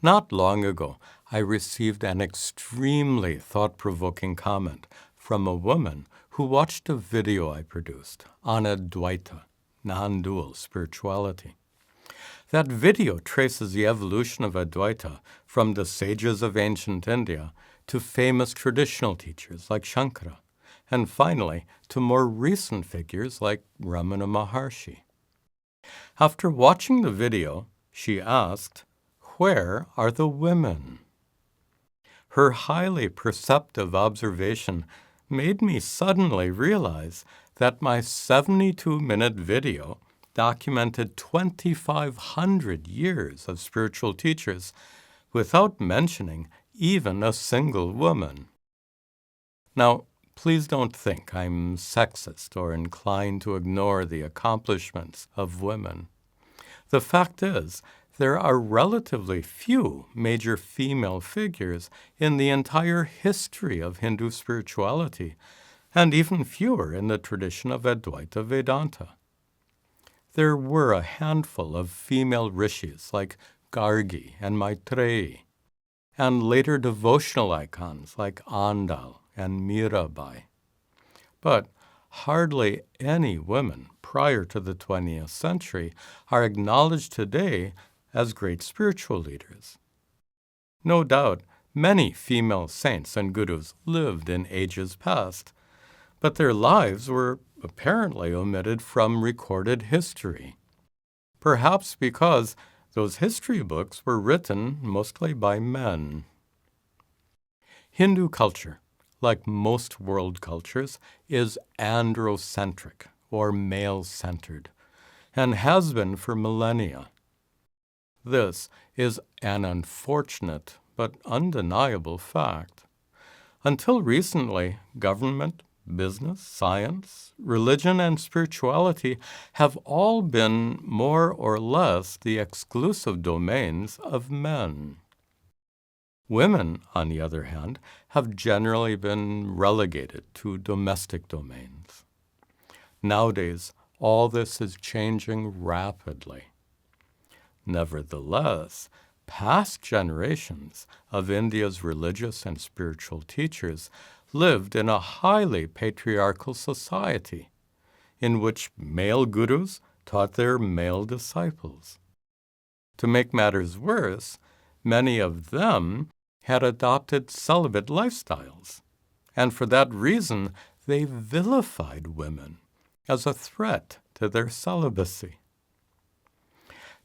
Not long ago, I received an extremely thought-provoking comment from a woman who watched a video I produced on advaita, non-dual spirituality. That video traces the evolution of advaita from the sages of ancient India to famous traditional teachers like Shankara, and finally to more recent figures like Ramana Maharshi. After watching the video, she asked, "Where are the women?" Her highly perceptive observation made me suddenly realize that my 72-minute video documented 2,500 years of spiritual teachers without mentioning even a single woman. Now, please don't think I'm sexist or inclined to ignore the accomplishments of women. The fact is, there are relatively few major female figures in the entire history of Hindu spirituality, and even fewer in the tradition of Advaita Vedanta. There were a handful of female rishis like Gargi and Maitreyi, and later devotional icons like Andal and Mirabai. But hardly any women prior to the 20th century are acknowledged today as great spiritual leaders. No doubt, many female saints and gurus lived in ages past, but their lives were apparently omitted from recorded history. Perhaps because those history books were written mostly by men. Hindu culture, like most world cultures, is androcentric or male-centered, and has been for millennia. This is an unfortunate but undeniable fact. Until recently, government, business, science, religion, and spirituality have all been more or less the exclusive domains of men. Women, on the other hand, have generally been relegated to domestic domains. Nowadays, all this is changing rapidly. Nevertheless, past generations of India's religious and spiritual teachers lived in a highly patriarchal society, in which male gurus taught their male disciples. To make matters worse, many of them had adopted celibate lifestyles, and for that reason they vilified women as a threat to their celibacy.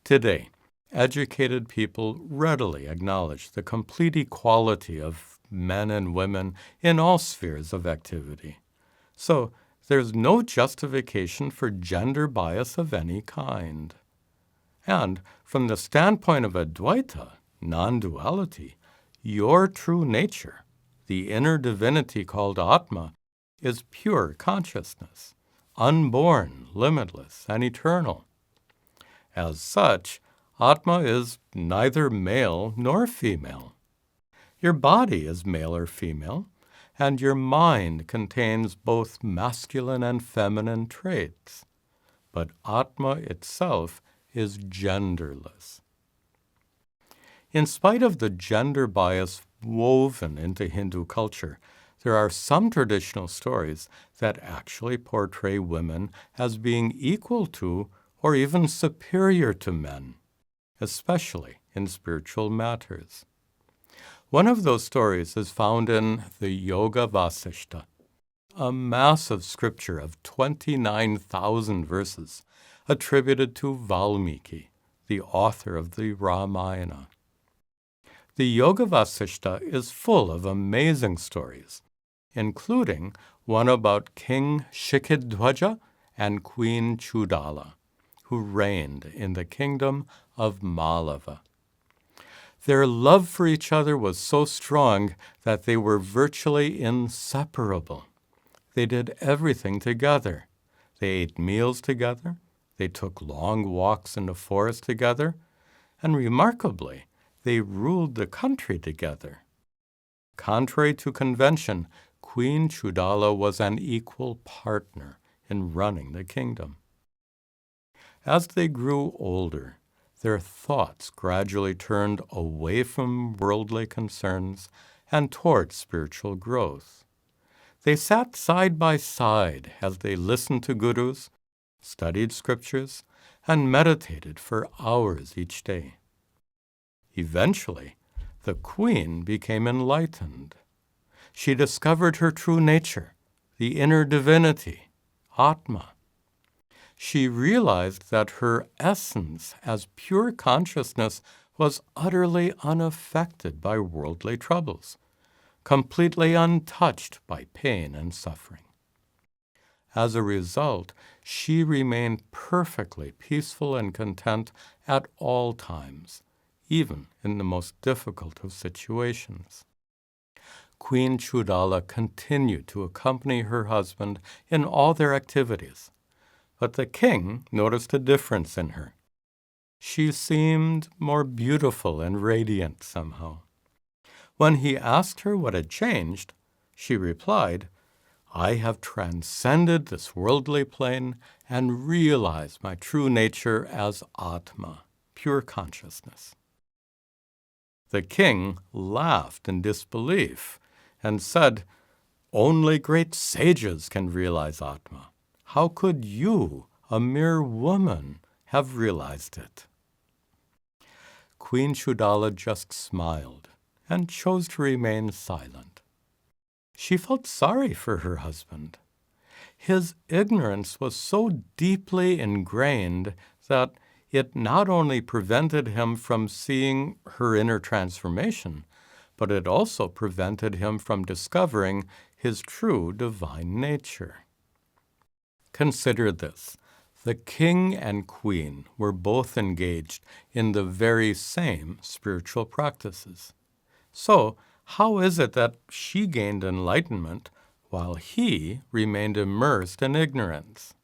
Today, educated people readily acknowledge the complete equality of men and women in all spheres of activity. So there's no justification for gender bias of any kind. And from the standpoint of Advaita, non-duality, your true nature, the inner divinity called atma, is pure consciousness, unborn, limitless, and eternal. As such, atma is neither male nor female. Your body is male or female, and your mind contains both masculine and feminine traits. But atma itself is genderless. In spite of the gender bias woven into Hindu culture, there are some traditional stories that actually portray women as being equal to or even superior to men, especially in spiritual matters. One of those stories is found in the Yoga Vasishta, a massive scripture of 29,000 verses attributed to Valmiki, the author of the Ramayana. The Yoga Vasishta is full of amazing stories, including one about King Shikhidvaja and Queen Chudala, who reigned in the kingdom of Malava. Their love for each other was so strong that they were virtually inseparable. They did everything together. They ate meals together, they took long walks in the forest together, and remarkably, they ruled the country together. Contrary to convention, Queen Chudala was an equal partner in running the kingdom. As they grew older, their thoughts gradually turned away from worldly concerns and toward spiritual growth. They sat side by side as they listened to gurus, studied scriptures, and meditated for hours each day. Eventually, the queen became enlightened. She discovered her true nature, the inner divinity, atma. She realized that her essence as pure consciousness was utterly unaffected by worldly troubles, completely untouched by pain and suffering. As a result, she remained perfectly peaceful and content at all times, even in the most difficult of situations. Queen Chudala continued to accompany her husband in all their activities, but the king noticed a difference in her. She seemed more beautiful and radiant somehow. When he asked her what had changed, she replied, "I have transcended this worldly plane and realized my true nature as atma, pure consciousness." The king laughed in disbelief and said, "Only great sages can realize atma. How could you, a mere woman, have realized it?" Queen Chudala just smiled and chose to remain silent. She felt sorry for her husband. His ignorance was so deeply ingrained that it not only prevented him from seeing her inner transformation, but it also prevented him from discovering his true divine nature. Consider this. The king and queen were both engaged in the very same spiritual practices. So, how is it that she gained enlightenment while he remained immersed in ignorance?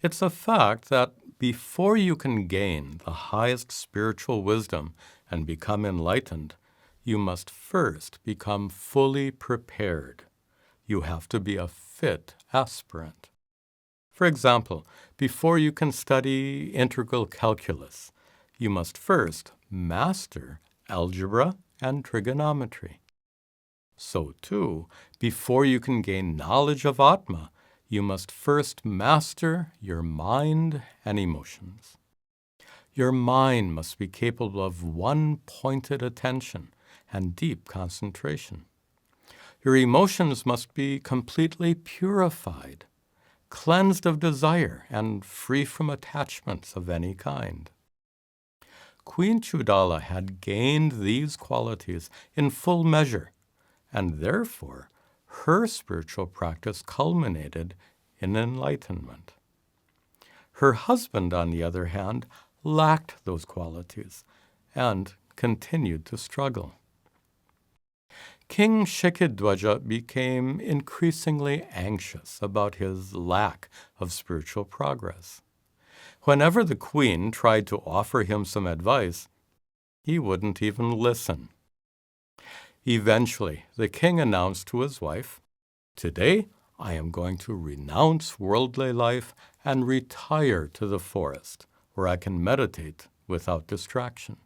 It's a fact that before you can gain the highest spiritual wisdom and become enlightened, you must first become fully prepared. You have to be a fit aspirant. For example, before you can study integral calculus, you must first master algebra and trigonometry. So too, before you can gain knowledge of atma, you must first master your mind and emotions. Your mind must be capable of one-pointed attention and deep concentration. Your emotions must be completely purified, cleansed of desire, and free from attachments of any kind. Queen Chudala had gained these qualities in full measure, and therefore her spiritual practice culminated in enlightenment. Her husband, on the other hand, lacked those qualities and continued to struggle. King Shikhidvaja became increasingly anxious about his lack of spiritual progress. Whenever the queen tried to offer him some advice, he wouldn't even listen. Eventually, the king announced to his wife, "Today, I am going to renounce worldly life and retire to the forest, where I can meditate without distraction."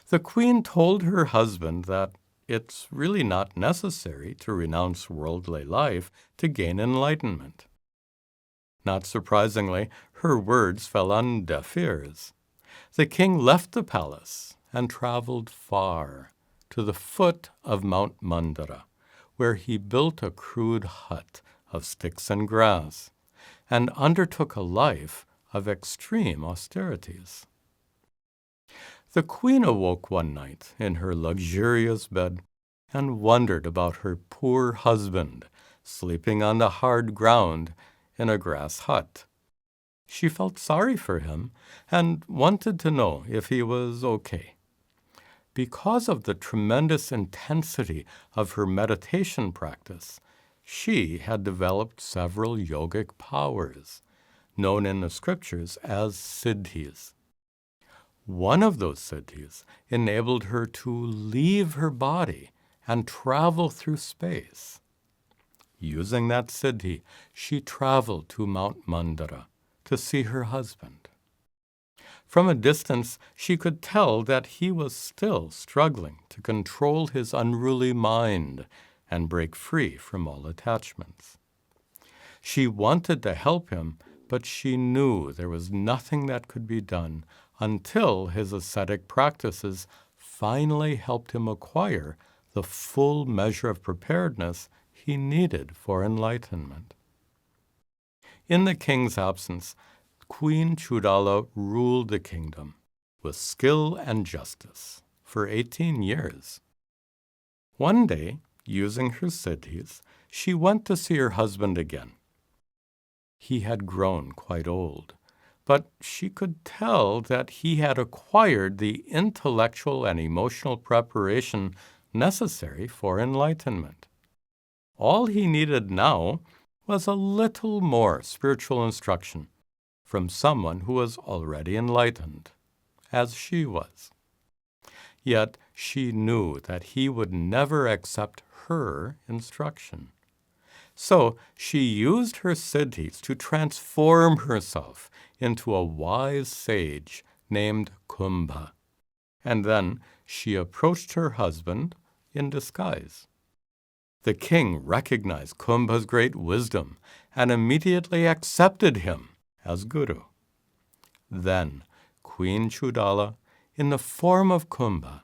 The queen told her husband that it's really not necessary to renounce worldly life to gain enlightenment. Not surprisingly, her words fell on deaf ears. The king left the palace and traveled far to the foot of Mount Mandara, where he built a crude hut of sticks and grass and undertook a life of extreme austerities. The queen awoke one night in her luxurious bed and wondered about her poor husband sleeping on the hard ground in a grass hut. She felt sorry for him and wanted to know if he was okay. Because of the tremendous intensity of her meditation practice, she had developed several yogic powers, known in the scriptures as siddhis. One of those siddhis enabled her to leave her body and travel through space. Using that siddhi, she traveled to Mount Mandara to see her husband. From a distance, she could tell that he was still struggling to control his unruly mind and break free from all attachments. She wanted to help him, but she knew there was nothing that could be done until his ascetic practices finally helped him acquire the full measure of preparedness he needed for enlightenment. In the king's absence, Queen Chudala ruled the kingdom with skill and justice for 18 years. One day, using her siddhis, she went to see her husband again. He had grown quite old, but she could tell that he had acquired the intellectual and emotional preparation necessary for enlightenment. All he needed now was a little more spiritual instruction from someone who was already enlightened, as she was. Yet she knew that he would never accept her instruction. So she used her siddhis to transform herself into a wise sage named Kumbha. And then she approached her husband in disguise. The king recognized Kumbha's great wisdom and immediately accepted him as guru. Then Queen Chudala, in the form of Kumbha,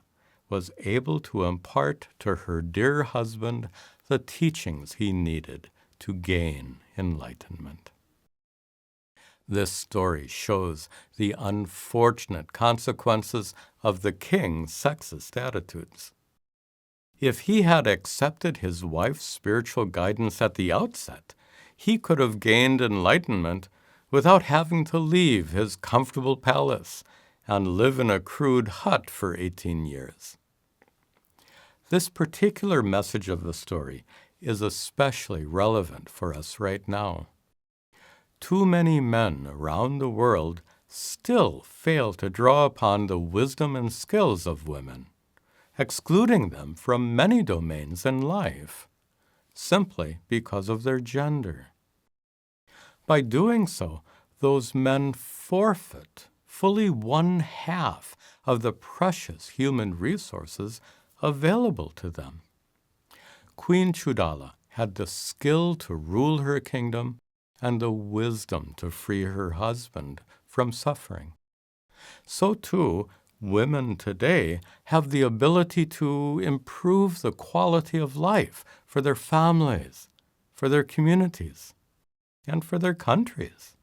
was able to impart to her dear husband the teachings he needed to gain enlightenment. This story shows the unfortunate consequences of the king's sexist attitudes. If he had accepted his wife's spiritual guidance at the outset, he could have gained enlightenment without having to leave his comfortable palace and live in a crude hut for 18 years. This particular message of the story is especially relevant for us right now. Too many men around the world still fail to draw upon the wisdom and skills of women, excluding them from many domains in life, simply because of their gender. By doing so, those men forfeit fully 1/2 of the precious human resources available to them. Queen Chudala had the skill to rule her kingdom and the wisdom to free her husband from suffering. So too, women today have the ability to improve the quality of life for their families, for their communities, and for their countries.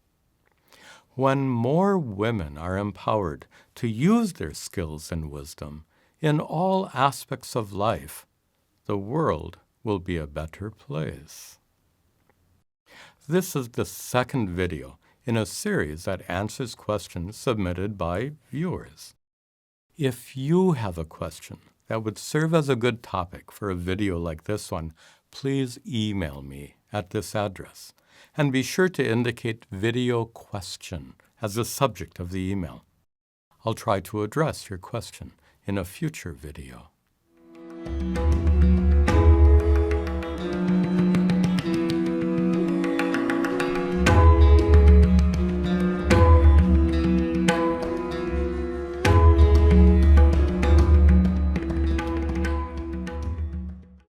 When more women are empowered to use their skills and wisdom in all aspects of life, the world will be a better place. This is the second video in a series that answers questions submitted by viewers. If you have a question that would serve as a good topic for a video like this one, please email me at this address, and be sure to indicate video question as the subject of the email. I'll try to address your question in a future video.